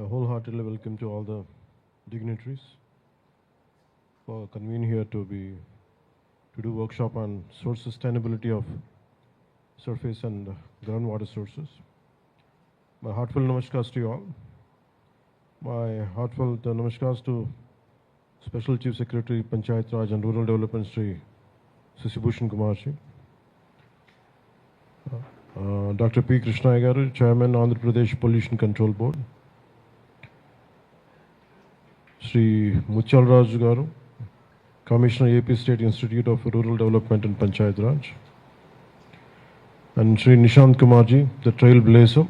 Wholeheartedly welcome to all the dignitaries for convening here to do workshop on source sustainability of surface and groundwater sources. My heartfelt namaskars to you all. My heartfelt namaskars to Special Chief Secretary Panchayat Raj and Rural Development Sri Sisibhushan Kumarji, Dr. P. Krishna Garu, Chairman Andhra Pradesh Pollution Control Board, Sri Muchal Raj Garu, Commissioner AP State Institute of Rural Development and Panchayat Raj, and Sri Nishant Kumarji, the trailblazer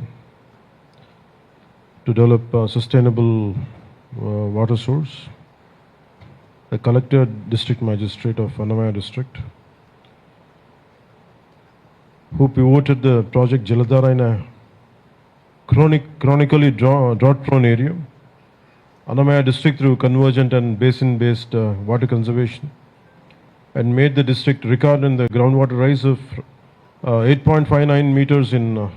to develop a sustainable water source, the Collector District Magistrate of Annamaya District, who pivoted the project Jaladhara in a chronically drought-prone area, Annamaya District through convergent and basin-based water conservation, and made the district record in the groundwater rise of 8.59 meters in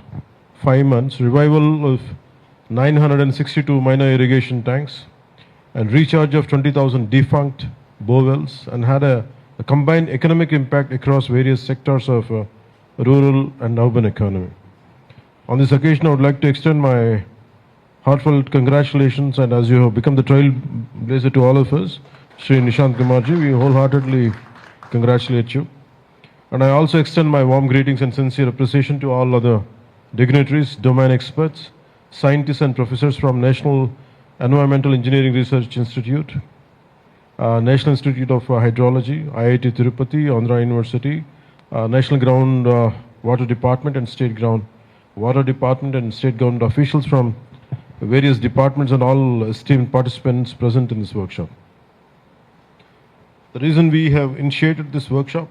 5 months, revival of 962 minor irrigation tanks, and recharge of 20,000 defunct bowels, and had a combined economic impact across various sectors of rural and urban economy. On this occasion, I would like to extend my heartfelt congratulations, and as you have become the trailblazer to all of us, Sri Nishant Kumarji, we wholeheartedly congratulate you. And I also extend my warm greetings and sincere appreciation to all other dignitaries, domain experts, scientists and professors from National Environmental Engineering Research Institute, National Institute of Hydrology, IIT Tirupati, Andhra University, National Ground Water Department and State Ground Water Department, and state government officials from various departments, and all esteemed participants present in this workshop. The reason we have initiated this workshop,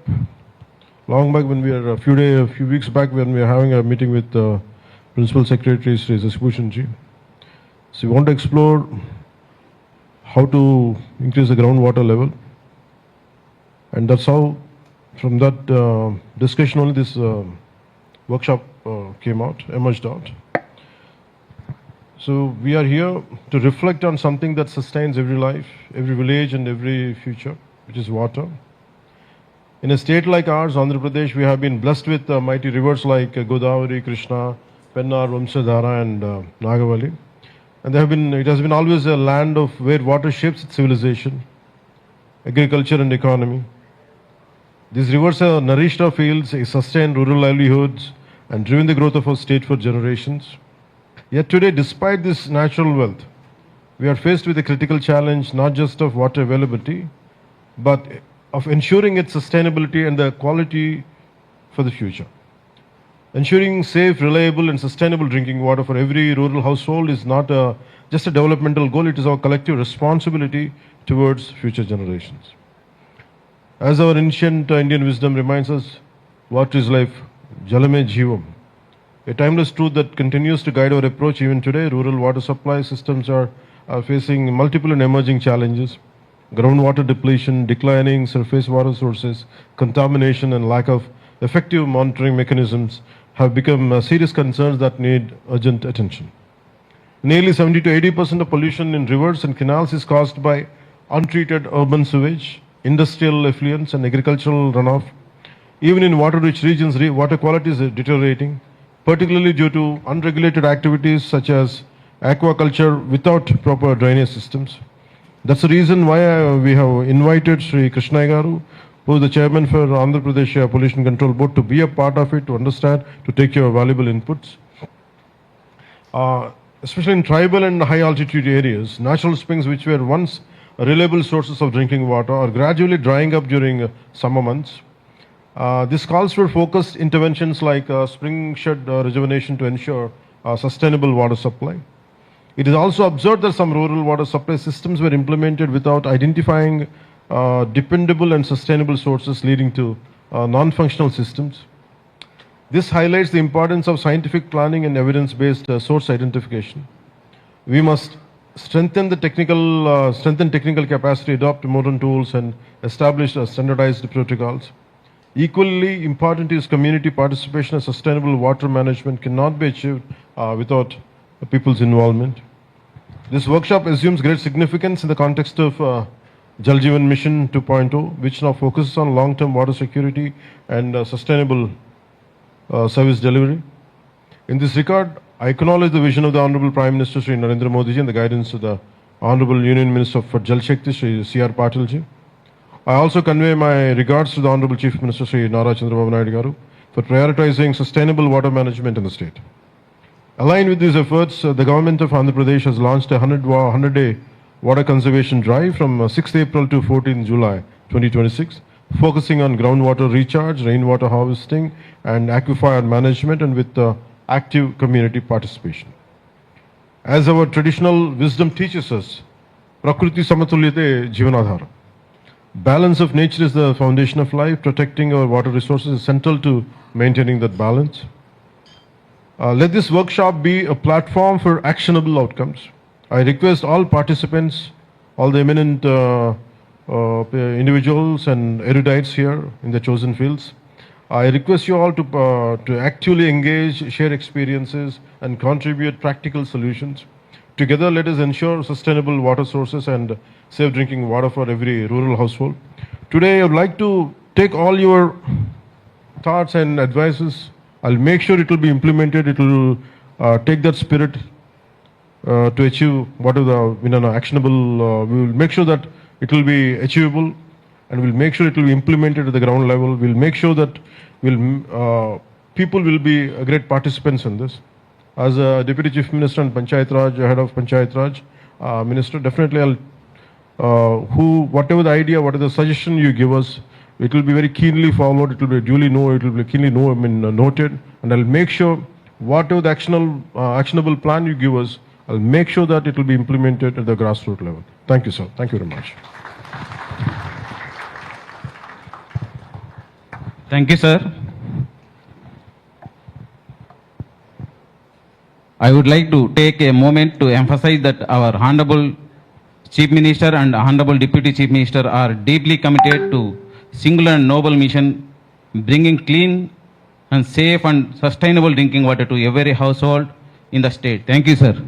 long back when we are a few weeks back when we were having a meeting with Principal Secretary Sri Sisibhushanji. So we want to explore how to increase the groundwater level, and that's how, from that discussion only, this workshop emerged out. So we are here to reflect on something that sustains every life, every village and every future, which is water. In a state like ours, Andhra Pradesh, we have been blessed with mighty rivers like Godavari, Krishna, Pennar, Vamsadhara and Nagavali. And it has been always a land of where water shapes its civilization, agriculture and economy. These rivers have nourished our fields, sustained rural livelihoods, and driven the growth of our state for generations. Yet today, despite this natural wealth, we are faced with a critical challenge, not just of water availability, but of ensuring its sustainability and the quality for the future. Ensuring safe, reliable and sustainable drinking water for every rural household is not just a developmental goal, it is our collective responsibility towards future generations. As our ancient Indian wisdom reminds us, water is life, jalame jeevam. A timeless truth that continues to guide our approach even today. Rural water supply systems are facing multiple and emerging challenges. Groundwater depletion, declining surface water sources, contamination and lack of effective monitoring mechanisms have become serious concerns that need urgent attention. Nearly 70 to 80% of pollution in rivers and canals is caused by untreated urban sewage, industrial effluents and agricultural runoff. Even in water-rich regions, water quality is deteriorating, particularly due to unregulated activities such as aquaculture without proper drainage systems. That's the reason why we have invited Sri Krishna Garu, who is the chairman for Andhra Pradesh Pollution Control Board, to be a part of it, to understand, to take your valuable inputs. Especially in tribal and high altitude areas, natural springs which were once reliable sources of drinking water are gradually drying up during summer months. This calls for focused interventions like spring shed rejuvenation to ensure sustainable water supply. It is also observed that some rural water supply systems were implemented without identifying dependable and sustainable sources, leading to non-functional systems. This highlights the importance of scientific planning and evidence-based source identification. We must strengthen technical capacity, adopt modern tools, and establish standardized protocols. Equally important is community participation, and sustainable water management cannot be achieved without people's involvement. This workshop assumes great significance in the context of Jal Jeevan Mission 2.0, which now focuses on long-term water security and sustainable service delivery. In this regard, I acknowledge the vision of the Honorable Prime Minister Shri Narendra Modi ji and the guidance of the Honorable Union Minister for Jal Shakti Shri C.R. Patil ji. I also convey my regards to the Honorable Chief Minister Shri Nara Chandrababu Naidu Garu for prioritizing sustainable water management in the state. Aligned with these efforts, the government of Andhra Pradesh has launched a 100-day water conservation drive from 6th April to 14th July 2026, focusing on groundwater recharge, rainwater harvesting, and aquifer management, and with active community participation. As our traditional wisdom teaches us, Prakriti Samatulyate Jivanadhara. Balance of nature is the foundation of life. Protecting our water resources is central to maintaining that balance. Let this workshop be a platform for actionable outcomes. I request all participants, all the eminent individuals and erudites here in the chosen fields, I request you all to actively engage, share experiences, and contribute practical solutions. Together, let us ensure sustainable water sources and safe drinking water for every rural household. Today, I would like to take all your thoughts and advices. I'll make sure it will be implemented. It will take that spirit to achieve what are the actionable. We will make sure that it will be achievable, and we'll make sure it will be implemented at the ground level. We'll make sure that people will be great participants in this. As a Deputy Chief Minister and Panchayat Raj, Head of Panchayat Raj Minister, definitely I'll whatever the idea, whatever the suggestion you give us, it will be very keenly followed. It will be duly noted, and I'll make sure whatever the actionable plan you give us, I'll make sure that it will be implemented at the grassroots level. Thank you, sir. Thank you very much. Thank you, sir. I would like to take a moment to emphasize that our Honorable Chief Minister and Honorable Deputy Chief Minister are deeply committed to singular and noble mission, bringing clean and safe and sustainable drinking water to every household in the state. Thank you, sir.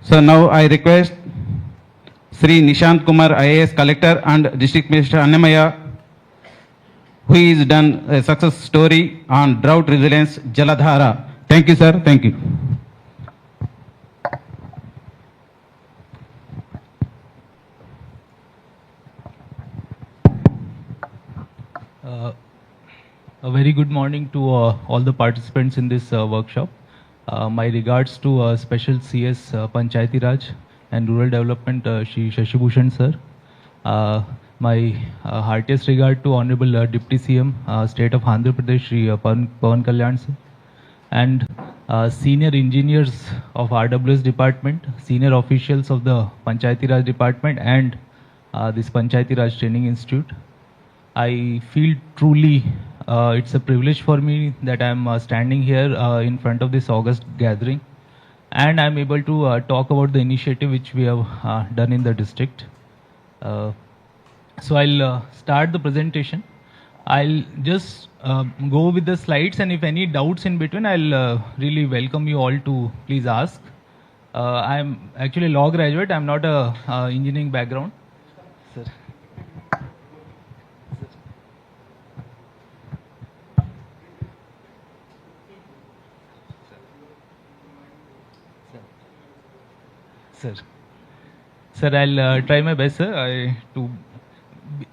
So now I request Sri Nishant Kumar, IAS Collector, and District Minister Annamaya, who has done a success story on drought resilience, Jaladhara. Thank you, sir. Thank you. A very good morning to all the participants in this workshop. My regards to Special CS Panchayati Raj and Rural Development Shri Shashibhushan sir. My heartiest regard to Honorable Deputy CM State of Andhra Pradesh Shri Pawan Kalyan sir, and senior engineers of RWS department, senior officials of the Panchayati Raj department, and this Panchayati Raj Training Institute. I feel truly it's a privilege for me that I'm standing here in front of this August gathering, and I'm able to talk about the initiative which we have done in the district. So I'll start the presentation. I'll just go with the slides, and if any doubts in between, I'll really welcome you all to please ask. I'm actually a law graduate. I'm not a engineering background. Sir. Sir, I'll try my best, sir.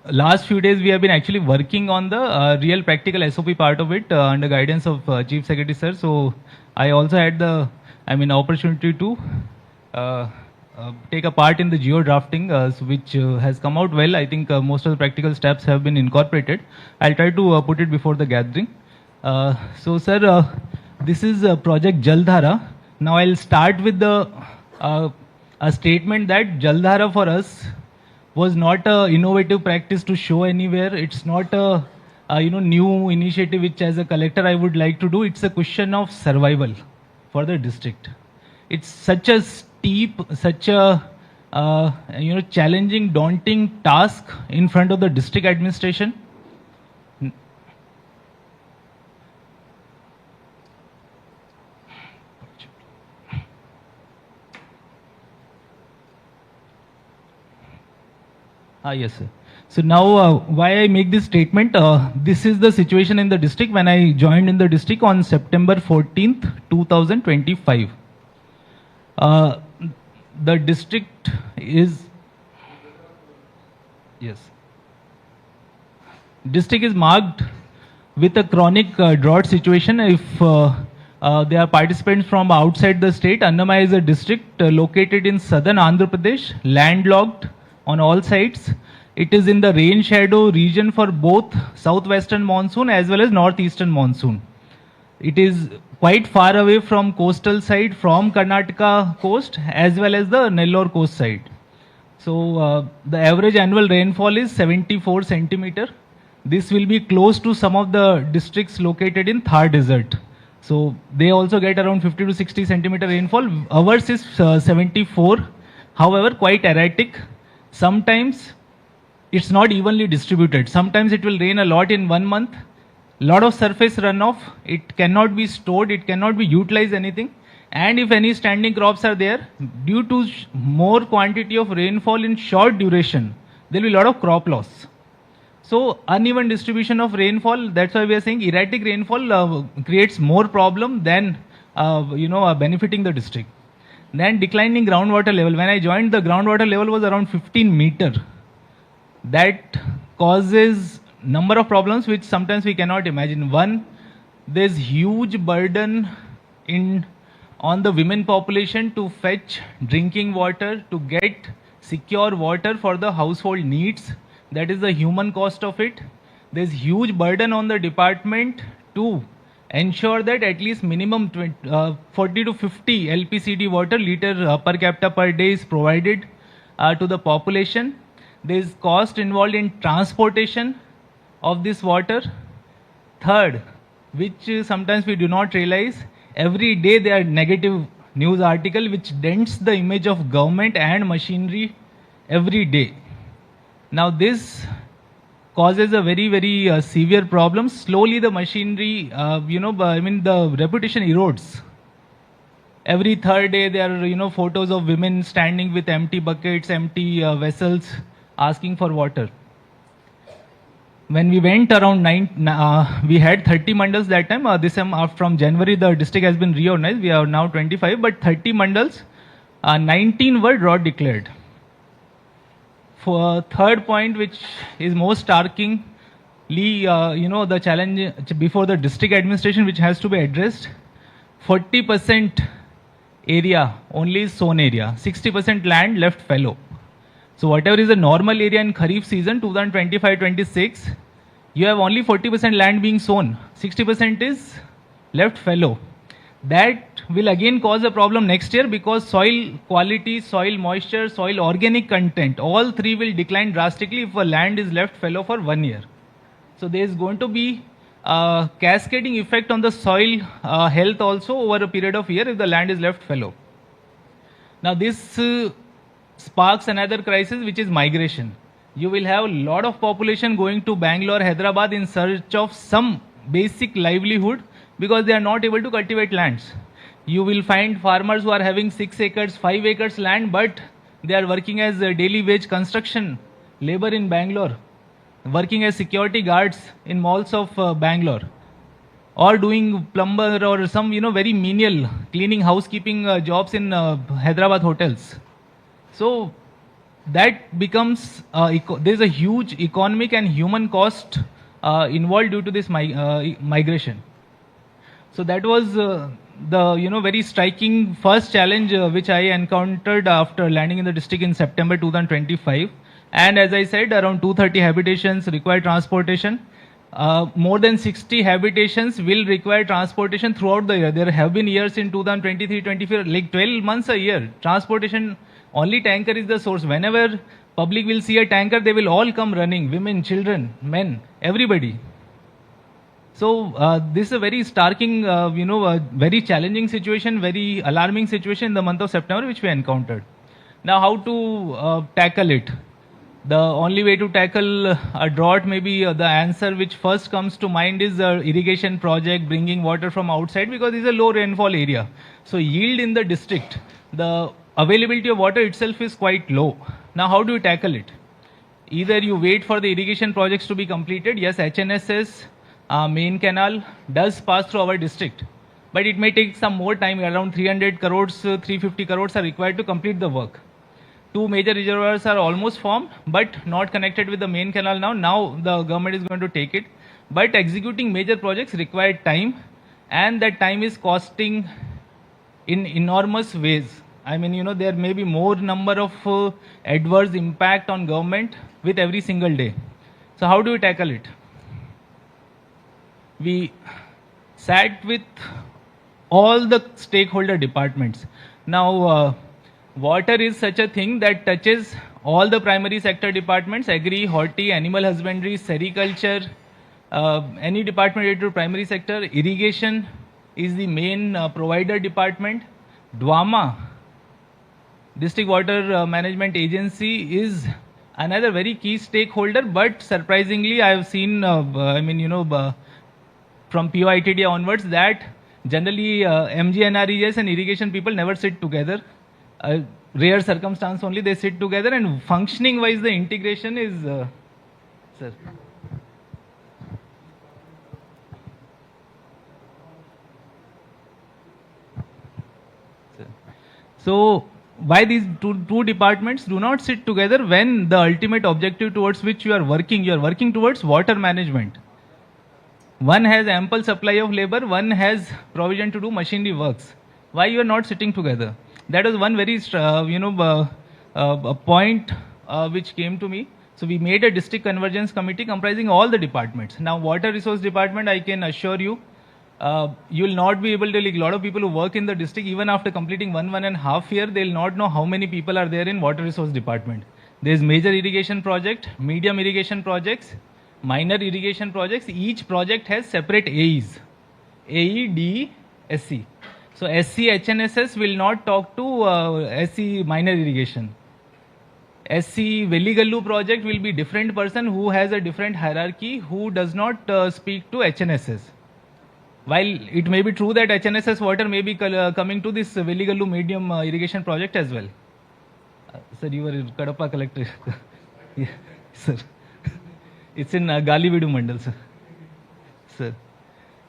Last few days we have been actually working on the real practical SOP part of it under guidance of Chief Secretary, sir. So I also had the opportunity to take a part in the geo drafting, which has come out well. I think most of the practical steps have been incorporated. I'll try to put it before the gathering. So, sir, this is Project Jaldhara. Now I'll start with the a statement that Jaldhara for us was not a innovative practice to show anywhere. It's not a new initiative which as a collector I would like to do. It's a question of survival for the district. It's such a steep, such a challenging, daunting task in front of the district administration. Yes, sir. So now, why I make this statement? This is the situation in the district when I joined in the district on September 14th, 2025. The district is district is marked with a chronic drought situation. If there are participants from outside the state, Annamai is a district located in southern Andhra Pradesh, landlocked on all sides. It is in the rain shadow region for both southwestern monsoon as well as northeastern monsoon. It is quite far away from coastal side, from Karnataka coast as well as the Nellore coast side. So the average annual rainfall is 74 centimeter. This will be close to some of the districts located in Thar desert. So they also get around 50 to 60 centimeter rainfall. Ours is 74. However, quite erratic. Sometimes it's not evenly distributed. Sometimes it will rain a lot in 1 month, lot of surface runoff. It cannot be stored, it cannot be utilized anything. And if any standing crops are there, due to more quantity of rainfall in short duration, there will be a lot of crop loss. So uneven distribution of rainfall, that's why we are saying erratic rainfall creates more problem than benefiting the district. Then declining groundwater level. When I joined, the groundwater level was around 15 meter. That causes number of problems which sometimes we cannot imagine. One, there's huge burden on the women population to fetch drinking water, to get secure water for the household needs. That is the human cost of it. There's huge burden on the department to ensure that at least minimum 40 to 50 LPCD water liter per capita per day is provided to the population. There is cost involved in transportation of this water. Third, which sometimes we do not realize, every day there are negative news article which dents the image of government and machinery every day. Now this causes a very, very severe problem. Slowly the machinery, the reputation erodes. Every third day there are, photos of women standing with empty buckets, empty vessels, asking for water. When we went around we had 30 mandals that time. This time from January the district has been reorganized. We are now 25, but 30 mandals, 19 were drought declared. For third point, which is most starkingly, the challenge before the district administration, which has to be addressed, 40% area only is sown area, 60% land left fallow. So whatever is the normal area in Kharif season 2025-26, you have only 40% land being sown, 60% is left fallow. That will again cause a problem next year because soil quality, soil moisture, soil organic content, all three will decline drastically if a land is left fallow for 1 year. So there is going to be a cascading effect on the soil health also over a period of year if the land is left fallow. Now this sparks another crisis, which is migration. You will have a lot of population going to Bangalore, Hyderabad in search of some basic livelihood because they are not able to cultivate lands. You will find farmers who are having 6 acres, 5 acres land, but they are working as a daily wage construction labor in Bangalore, working as security guards in malls of Bangalore, or doing plumber or some very menial cleaning, housekeeping jobs in Hyderabad hotels. So that becomes there's a huge economic and human cost involved due to this migration. So that was the very striking first challenge which I encountered after landing in the district in September 2025. And as I said, around 230 habitations require transportation. More than 60 habitations will require transportation throughout the year. There have been years in 2023-24, like 12 months a year. Transportation, only tanker is the source. Whenever public will see a tanker, they will all come running, women, children, men, everybody. So this is a very starking, a very challenging situation, very alarming situation in the month of September, which we encountered. Now, how to tackle it? The only way to tackle a drought, maybe the answer which first comes to mind is the irrigation project, bringing water from outside, because it's a low rainfall area. So yield in the district, the availability of water itself is quite low. Now, how do you tackle it? Either you wait for the irrigation projects to be completed. Yes, HNSS main canal does pass through our district, but it may take some more time. Around 300 crores, 350 crores are required to complete the work. Two major reservoirs are almost formed, but not connected with the main canal now. Now the government is going to take it. But executing major projects require time, and that time is costing in enormous ways. I mean, there may be more number of adverse impact on government with every single day. So how do we tackle it? We sat with all the stakeholder departments. Now, water is such a thing that touches all the primary sector departments: agri, horti, animal husbandry, sericulture, any department related to primary sector. Irrigation is the main provider department. DWAMA, District Water Management Agency, is another very key stakeholder, but surprisingly I have seen, from POITD onwards, that generally MGNRES and irrigation people never sit together. Rare circumstance only they sit together, and functioning wise the integration is sir. So why these two departments do not sit together when the ultimate objective towards which you are working towards water management? One has ample supply of labor, one has provision to do machinery works. Why you are not sitting together? That was one very a point which came to me. So we made a district convergence committee comprising all the departments. Now water resource department, I can assure you, you will not be able to, like a lot of people who work in the district, even after completing 1.5 year, they will not know how many people are there in water resource department. There is major irrigation project, medium irrigation projects, minor irrigation projects. Each project has separate AEs, AE, DE, SC. So SC HNSS will not talk to SC minor irrigation. SC Veligallu project will be different person who has a different hierarchy, who does not speak to HNSS. While it may be true that HNSS water may be coming to this Veligallu medium irrigation project as well. Sir, you were Kadapa collector. Yeah, sir. It's in Galividu Mandal, sir. Sir.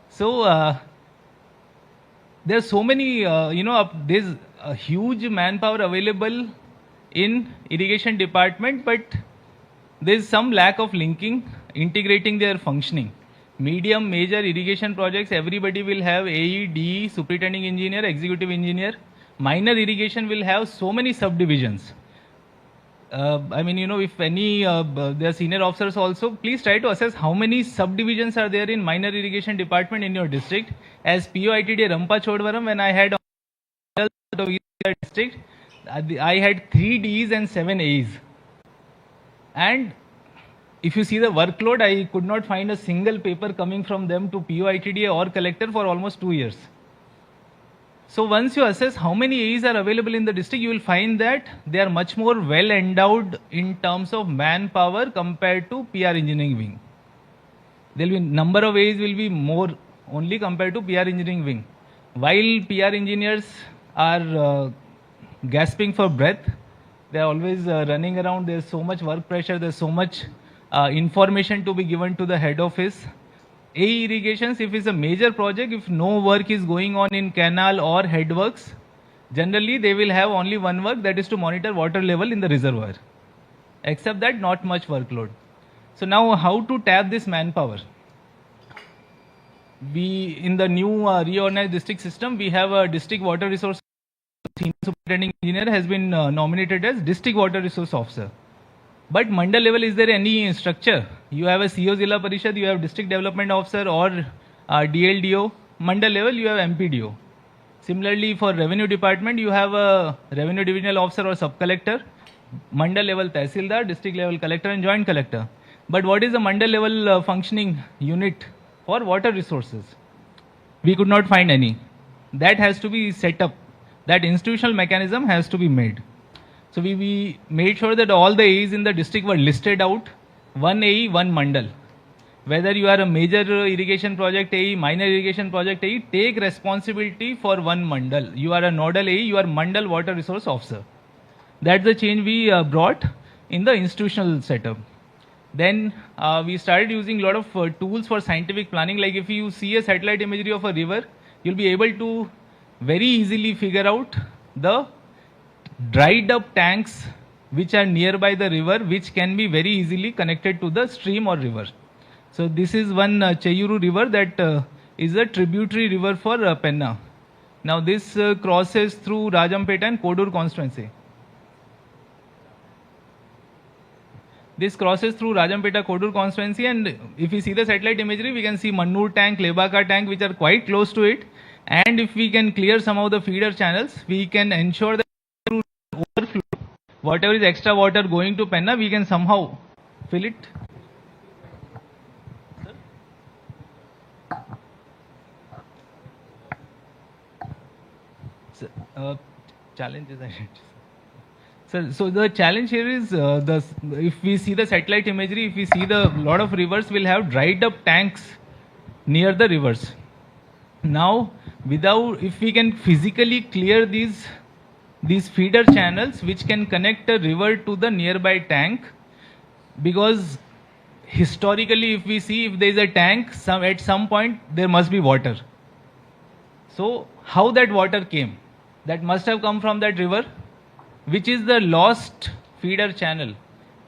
So, there are so many, there's a huge manpower available in irrigation department, but there's some lack of linking, integrating their functioning. Medium, major irrigation projects, everybody will have AE, DE, superintending engineer, executive engineer. Minor irrigation will have so many subdivisions. If any, there are senior officers also, please try to assess how many subdivisions are there in minor irrigation department in your district. As POITD Rampa Chodvaram, when I had district, I had 3 Ds and 7 As. And if you see the workload, I could not find a single paper coming from them to POITD or collector for almost 2 years. So once you assess how many As are available in the district, you will find that they are much more well endowed in terms of manpower compared to PR engineering wing. There will be number of As will be more only compared to PR engineering wing. While PR engineers are gasping for breath, they are always running around. There is so much work pressure. There is so much information to be given to the head office. AE irrigations, if it's a major project, if no work is going on in canal or headworks, generally they will have only one work, that is to monitor water level in the reservoir. Except that, not much workload. So now how to tap this manpower? We, in the new reorganized district system, we have a district water resource senior superintending engineer has been nominated as district water resource officer. But mandal level, is there any structure? You have a CO Zilla Parishad, you have district development officer or DLDO. Mandal level, you have MPDO. Similarly, for revenue department, you have a revenue divisional officer or sub-collector. Mandal level Tehsildar, district level collector and joint collector. But what is the mandal level functioning unit for water resources? We could not find any. That has to be set up. That institutional mechanism has to be made. So we made sure that all the A's in the district were listed out, one AE, one mandal. Whether you are a major irrigation project AE, minor irrigation project AE, take responsibility for one mandal. You are a nodal AE, you are mandal water resource officer. That's the change we brought. in the institutional setup. Then we started using a lot of tools for scientific planning. Like if you see a satellite imagery of a river, you'll be able to very easily figure out the dried up tanks which are nearby the river, which can be very easily connected to the stream or river. So this is one Cheyuru river that is a tributary river for Penna. Now this crosses through Rajampeta and Kodur constituency. This crosses through Rajampeta Kodur constituency, and if we see the satellite imagery, we can see Mannur tank, Lebaka tank, which are quite close to it. And if we can clear some of the feeder channels, we can ensure that through overflow, whatever is extra water going to Penna, we can somehow fill it. Challenges I had. So the challenge here is if we see the satellite imagery, if we see the lot of rivers will have dried up tanks near the rivers. Now, if we can physically clear these feeder channels which can connect a river to the nearby tank, because historically if we see if there is a tank, at some point there must be water. So how that water came? That must have come from that river, which is the lost feeder channel.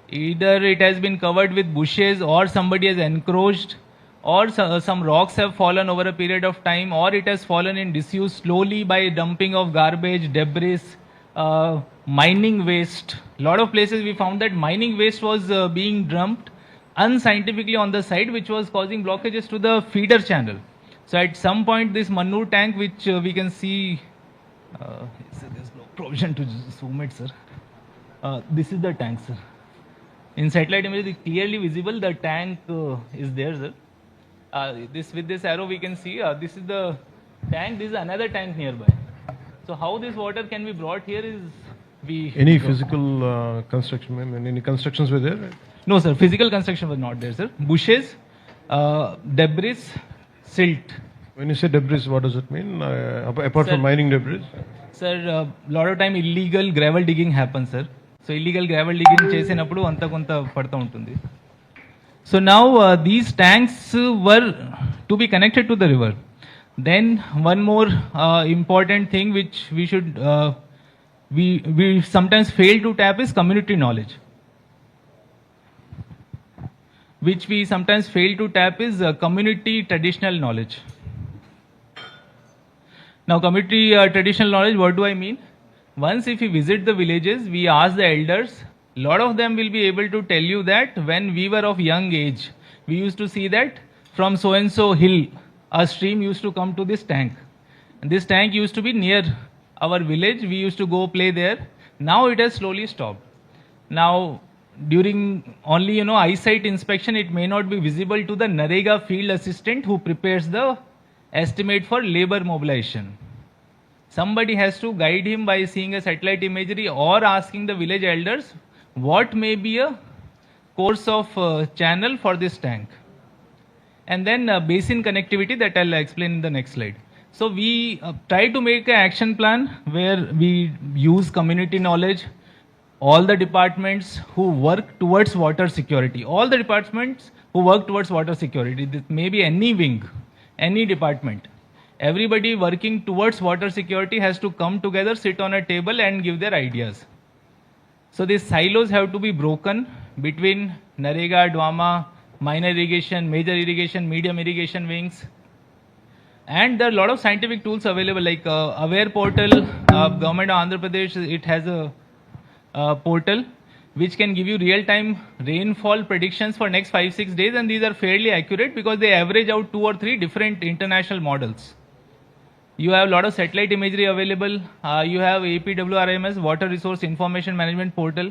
Either it has been covered with bushes, or somebody has encroached, or some rocks have fallen over a period of time, or it has fallen in disuse slowly by dumping of garbage, debris, mining waste. A lot of places we found that mining waste was being dumped unscientifically on the side, which was causing blockages to the feeder channel. So at some point this Mannur tank, which we can see, there's no provision to zoom it, sir. This is the tank, sir. In satellite image, it's clearly visible. The tank is there, sir. With this arrow, we can see this is the tank. This is another tank nearby. So how this water can be brought here is Any physical construction, ma'am? Any constructions were there? No, sir. Physical construction was not there, sir. Bushes, debris, silt. When you say debris, what does it mean? Apart Sir, from mining debris? Sir, a lot of time illegal gravel digging happens, sir. So illegal gravel digging చేసినప్పుడు అంత కొంత పడతా ఉంటుంది. So now these tanks were to be connected to the river. Then one more important thing which we sometimes fail to tap is community knowledge. Which we sometimes fail to tap is community traditional knowledge. Now community traditional knowledge, what do I mean? Once if you visit the villages, we ask the elders, a lot of them will be able to tell you that when we were of young age, we used to see that from so and so hill, a stream used to come to this tank. And this tank used to be near our village, we used to go play there. Now it has slowly stopped. Now during only eyesight inspection, it may not be visible to the Narega field assistant who prepares the estimate for labor mobilization. Somebody has to guide him by seeing a satellite imagery or asking the village elders what may be a course of channel for this tank. And then basin connectivity, that I'll explain in the next slide. So we try to make an action plan where we use community knowledge, all the departments who work towards water security, all the departments who work towards water security, this may be any wing, any department, everybody working towards water security has to come together, sit on a table and give their ideas. So these silos have to be broken between Narega, Dwama, minor irrigation, major irrigation, medium irrigation wings. And there are a lot of scientific tools available, like Aware portal, government of Andhra Pradesh, it has a portal which can give you real-time rainfall predictions for next 5-6 days, and these are fairly accurate because they average out 2 or 3 different international models. You have a lot of satellite imagery available. You have APWRMS, Water Resource Information Management Portal,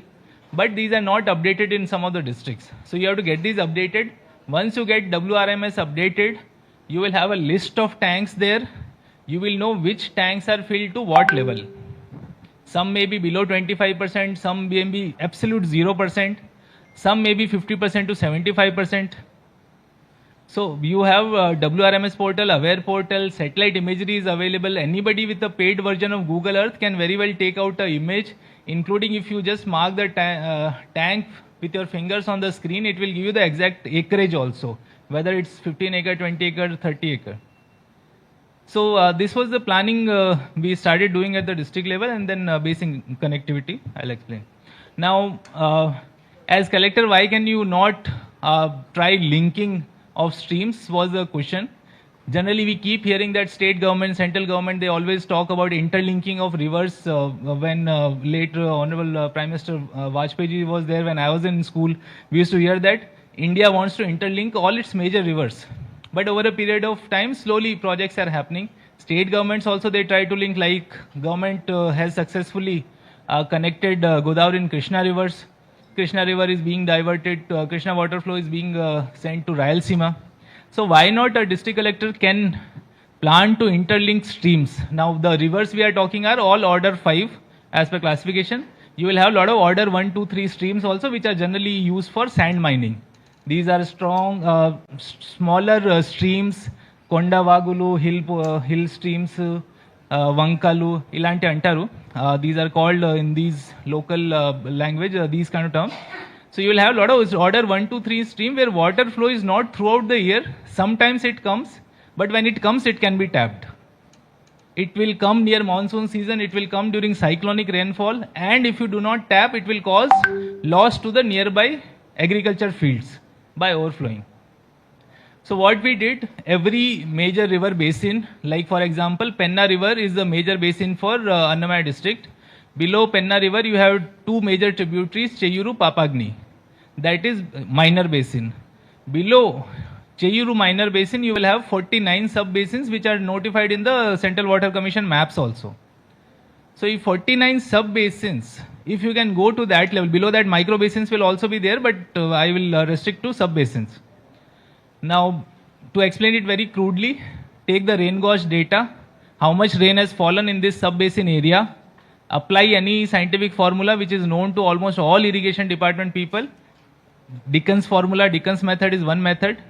but these are not updated in some of the districts. So you have to get these updated. Once you get WRMS updated, you will have a list of tanks there. You will know which tanks are filled to what level. Some may be below 25%, some may be absolute 0%, some may be 50% to 75%. So you have WRMS portal, Aware portal, satellite imagery is available. Anybody with a paid version of Google Earth can very well take out an image, including if you just mark the tank with your fingers on the screen, it will give you the exact acreage also, whether it's 15 acre, 20 acre, 30 acre. So this was the planning we started doing at the district level, and then basic connectivity, I'll explain. Now, as collector, why can you not try linking of streams was the question. Generally, we keep hearing that state government, central government, they always talk about interlinking of rivers. When late Honorable Prime Minister Vajpayee was there, when I was in school, we used to hear that India wants to interlink all its major rivers. But over a period of time, slowly projects are happening. State governments also, they try to link, like government has successfully connected Godavari and Krishna rivers. Krishna river is being diverted, Krishna water flow is being sent to Rayalaseema. So why not a district collector can plan to interlink streams? Now the rivers we are talking are all order 5 as per classification. You will have a lot of order 1, 2, 3 streams also, which are generally used for sand mining. These are strong, smaller streams, Kondavagulu, hill streams, Vankalu, ilanti antaru. These are called in these local language, these kind of terms. So you will have a lot of order 1, 2, 3 stream where water flow is not throughout the year. Sometimes it comes, but when it comes, it can be tapped. It will come near monsoon season, it will come during cyclonic rainfall, and if you do not tap, it will cause loss to the nearby agriculture fields by overflowing. So what we did, every major river basin, like for example, Penna River is the major basin for Annamaya district. Below Penna River, you have 2 major tributaries, Cheyuru, Papagni. That is minor basin. Below Cheyuru minor basin, you will have 49 sub-basins which are notified in the Central Water Commission maps also. So if 49 sub-basins, if you can go to that level, below that micro basins will also be there, but I will restrict to sub-basins. Now, to explain it very crudely, take the rain gauge data, how much rain has fallen in this sub-basin area, apply any scientific formula which is known to almost all irrigation department people. Dickens formula, Dickens method is one method.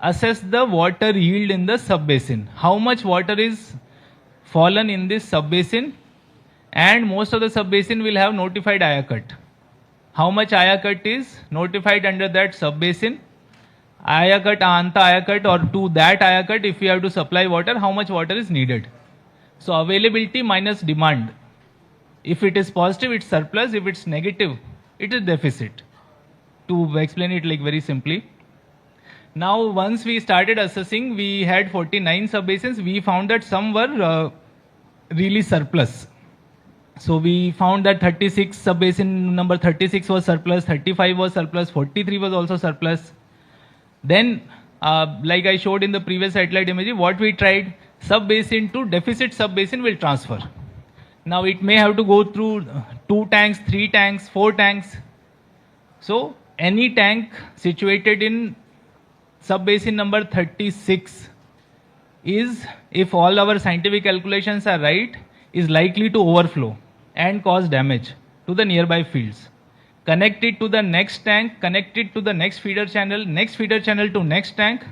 Assess the water yield in the sub-basin. How much water is fallen in this sub-basin, and most of the sub-basin will have notified Aya cut. How much Aya cut is notified under that sub-basin? Aya cut, Anta Aya cut, or to that Aya cut, if we have to supply water, how much water is needed? So availability minus demand. If it is positive, it's surplus. If it's negative, it is deficit. To explain it like very simply. Now, once we started assessing, we had 49 sub-basins. We found that some were really surplus. So we found that 36 sub-basin number 36 was surplus, 35 was surplus, 43 was also surplus. Then, like I showed in the previous satellite image, what we tried, sub-basin to deficit sub-basin will transfer. Now it may have to go through 2 tanks, 3 tanks, 4 tanks. So any tank situated in sub-basin number 36 is, if all our scientific calculations are right, is likely to overflow and cause damage to the nearby fields. Connect it to the next tank, connect it to the next feeder channel to next tank,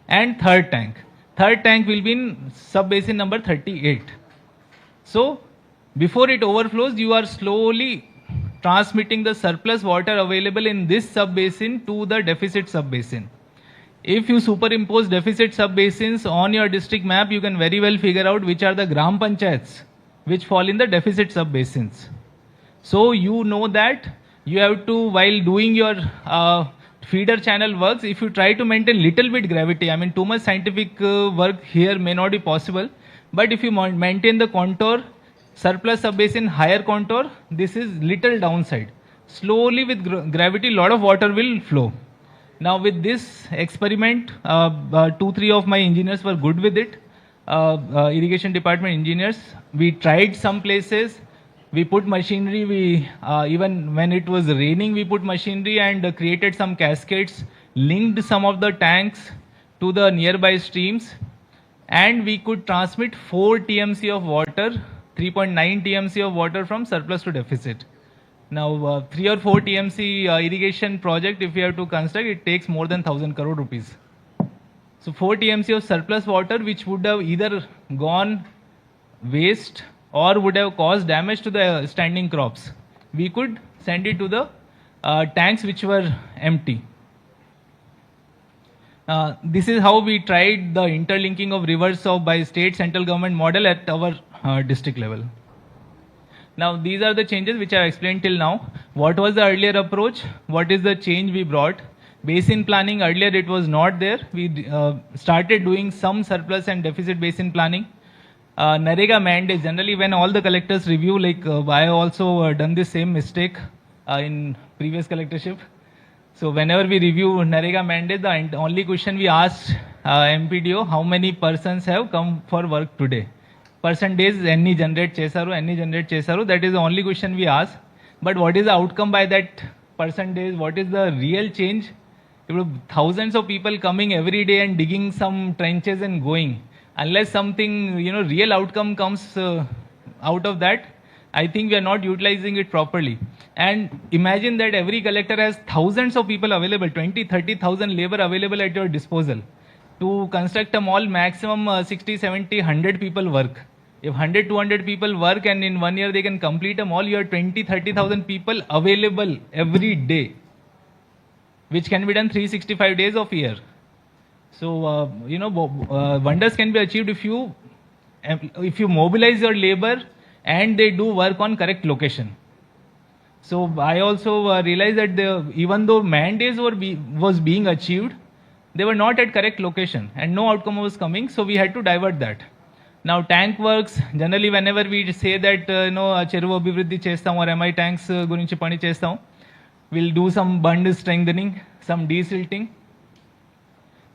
and third tank. Third tank will be in sub-basin number 38. So before it overflows, you are slowly transmitting the surplus water available in this sub-basin to the deficit sub-basin. If you superimpose deficit sub-basins on your district map, you can very well figure out which are the gram panchayats which fall in the deficit sub-basins. So you know that you have to, while doing your feeder channel works, if you try to maintain little bit gravity, I mean too much scientific work here may not be possible, but if you maintain the contour, surplus sub-basin, higher contour, this is little downside. Slowly with gravity, lot of water will flow. Now with this experiment, 2-3 of my engineers were good with it. Irrigation department engineers, we tried some places, we put machinery, we even when it was raining, we put machinery and created some cascades, linked some of the tanks to the nearby streams, and we could transmit 4 TMC of water, 3.9 TMC of water from surplus to deficit. Now 3 or 4 TMC irrigation project, if you have to construct, it takes more than 1,000 crore rupees. So 4 TMC of surplus water which would have either gone waste or would have caused damage to the standing crops, we could send it to the tanks which were empty. This is how we tried the interlinking of rivers by state central government model at our district level. Now these are the changes which I have explained till now. What was the earlier approach? What is the change we brought? Basin planning, earlier it was not there. We started doing some surplus and deficit basin planning. NREGA mandate, generally when all the collectors review, like I also done this same mistake in previous collectorship. So whenever we review NREGA mandate, the only question we asked MPDO, how many persons have come for work today? Person days, any generate chesaru, that is the only question we ask. But what is the outcome by that person days? What is the real change? Thousands of people coming every day and digging some trenches and going. Unless something, real outcome comes out of that, I think we are not utilizing it properly. And imagine that every collector has thousands of people available, 20, 30,000 labor available at your disposal. To construct a mall, maximum 60, 70, 100 people work. If 100, 200 people work and in 1 year they can complete a mall, you have 20, 30,000 people available every day, which can be done 365 days of year. So, wonders can be achieved if you mobilize your labor and they do work on correct location. So I also realized that even though man days was being achieved, they were not at correct location and no outcome was coming. So we had to divert that. Now tank works, generally whenever we say that Cheruvu Abhivruddhi chestam or MI tanks gurinchi pani chestam, we'll do some bund strengthening, some desilting.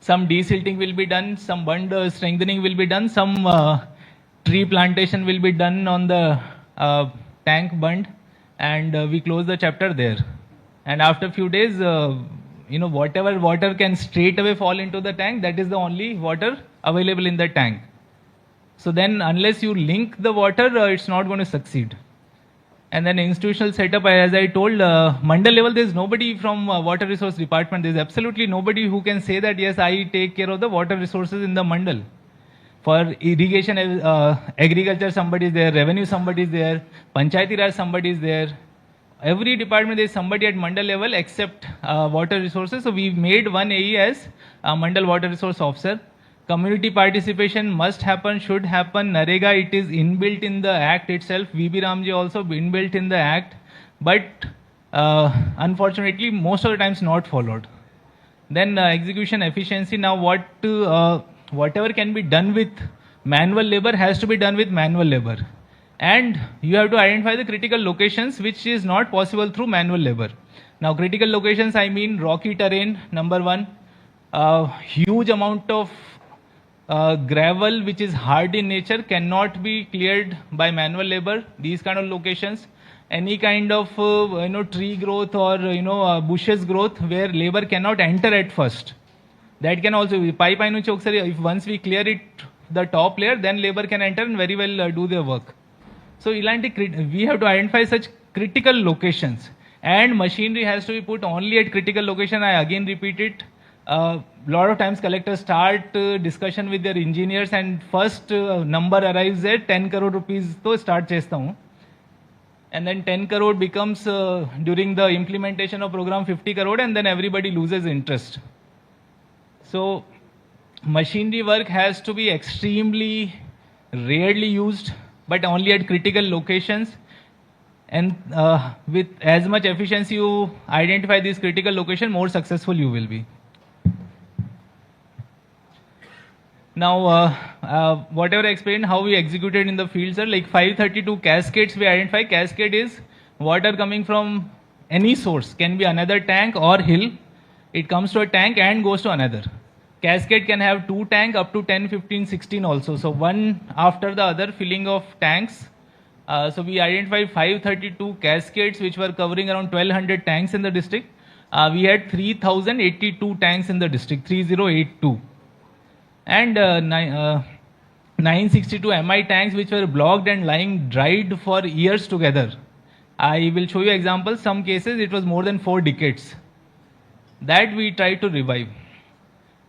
Some desilting will be done, some bund strengthening will be done, some tree plantation will be done on the tank bund, and we close the chapter there. And after few days, whatever water can straight away fall into the tank, that is the only water available in the tank. So then unless you link the water, it's not going to succeed. And then institutional setup, as I told, mandal level, there's nobody from water resource department. There's absolutely nobody who can say that, yes, I take care of the water resources in the mandal. For irrigation, agriculture, somebody is there, revenue, somebody is there, Panchayati Raj, somebody is there. Every department, there is somebody at mandal level except water resources. So we made one AE as mandal water resource officer. Community participation must happen, should happen. NREGA, it is inbuilt in the act itself. VB Ramji also inbuilt in the act. But unfortunately, most of the times not followed. Then execution efficiency. Now whatever can be done with manual labor has to be done with manual labor. And you have to identify the critical locations, which is not possible through manual labor. Now critical locations, I mean rocky terrain, number one. Huge amount of gravel which is hard in nature cannot be cleared by manual labor. These kind of locations, any kind of tree growth or bushes growth where labor cannot enter at first, that can also be pipe. If once we clear it, the top layer, then labor can enter and very well do their work. So we have to identify such critical locations, and machinery has to be put only at critical location. I again repeat it. Lot of times collectors start discussion with their engineers and first number arrives at 10 crore rupees to start chesta hu. And then 10 crore becomes during the implementation of program 50 crore, and then everybody loses interest. So machinery work has to be extremely rarely used, but only at critical locations. And with as much efficiency you identify this critical location, more successful you will be. Now, whatever I explained, how we executed in the field, sir, like 532 cascades we identify. Cascade is water coming from any source, can be another tank or hill. It comes to a tank and goes to another. Cascade can have 2 tanks up to 10, 15, 16 also. So one after the other filling of tanks. So we identified 532 cascades which were covering around 1200 tanks in the district. We had 3082 tanks in the district, 3082. And 962 MI tanks which were blocked and lying dried for years together. I will show you examples. Some cases it was more than 4 decades. That we tried to revive.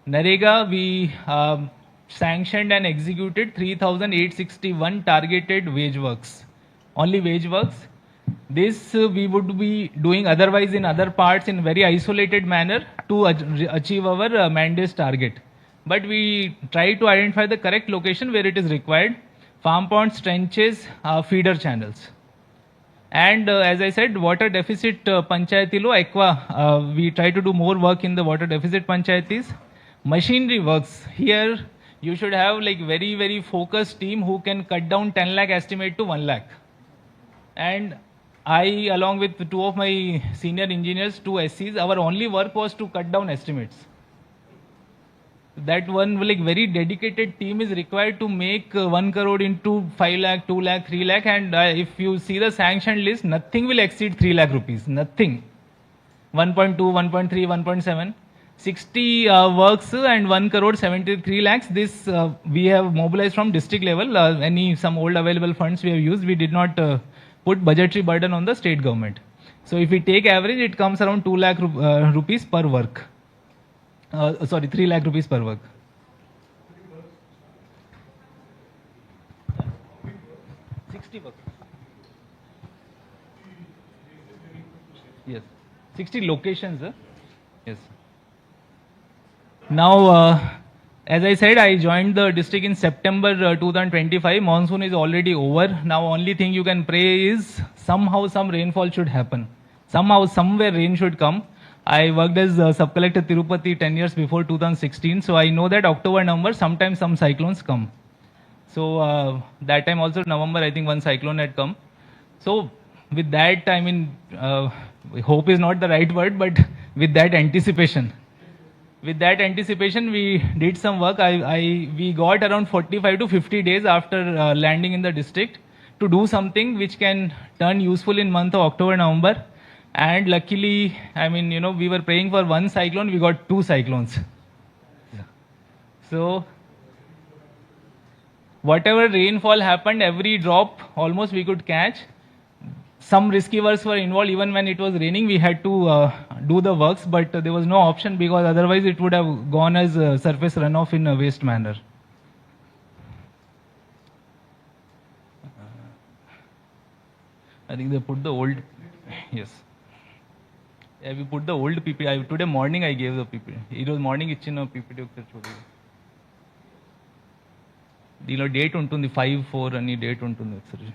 NREGA, we sanctioned and executed 3,861 targeted wage works. Only wage works. This we would be doing otherwise in other parts in very isolated manner to achieve our mandate's target. But we try to identify the correct location where it is required: farm ponds, trenches, feeder channels. And as I said, water deficit panchayatilo ekva, we try to do more work in the water deficit panchayatis. Machinery works here. You should have like very focused team who can cut down 10 lakh estimate to 1 lakh. And I, along with two of my senior engineers, two SCs, our only work was to cut down estimates. That one like very dedicated team is required to make 1 crore into 5 lakh, 2 lakh, 3 lakh. And if you see the sanctioned list, nothing will exceed 3 lakh rupees. Nothing. 1.2, 1.3, 1.7. 60 works and 1 crore 73 lakhs. This we have mobilized from district level. Some old available funds we have used. We did not put budgetary burden on the state government. So if we take average, it comes around 2 lakh rupees per work. 3 lakh rupees per work. Yes, 60 locations. Yes. Now, as I said, I joined the district in September 2025. Monsoon is already over. Now, only thing you can pray is somehow some rainfall should happen. Somehow, somewhere rain should come. I worked as sub-collector Tirupati 10 years before 2016. So I know that October, November, sometimes some cyclones come. So that time also November, I think one cyclone had come. So with that, I mean, hope is not the right word, but with that anticipation, we did some work. We got around 45 to 50 days after landing in the district to do something which can turn useful in month of October, November. And luckily, I mean, you know, we were praying for one cyclone, we got two cyclones. So whatever rainfall happened, every drop almost we could catch. Some risky works were involved. Even when it was raining, we had to do the works, but there was no option because otherwise it would have gone as surface runoff in a waste manner. I think they put the old, yes. Yeah, we put the old PPT. Today morning I gave the PPT. It was morning ఇచ్చిన PPT ఒకసారి చూడండి. దీనిలో date ఉంటుంది 5/4 అని date ఉంటుంది ఒకసారి.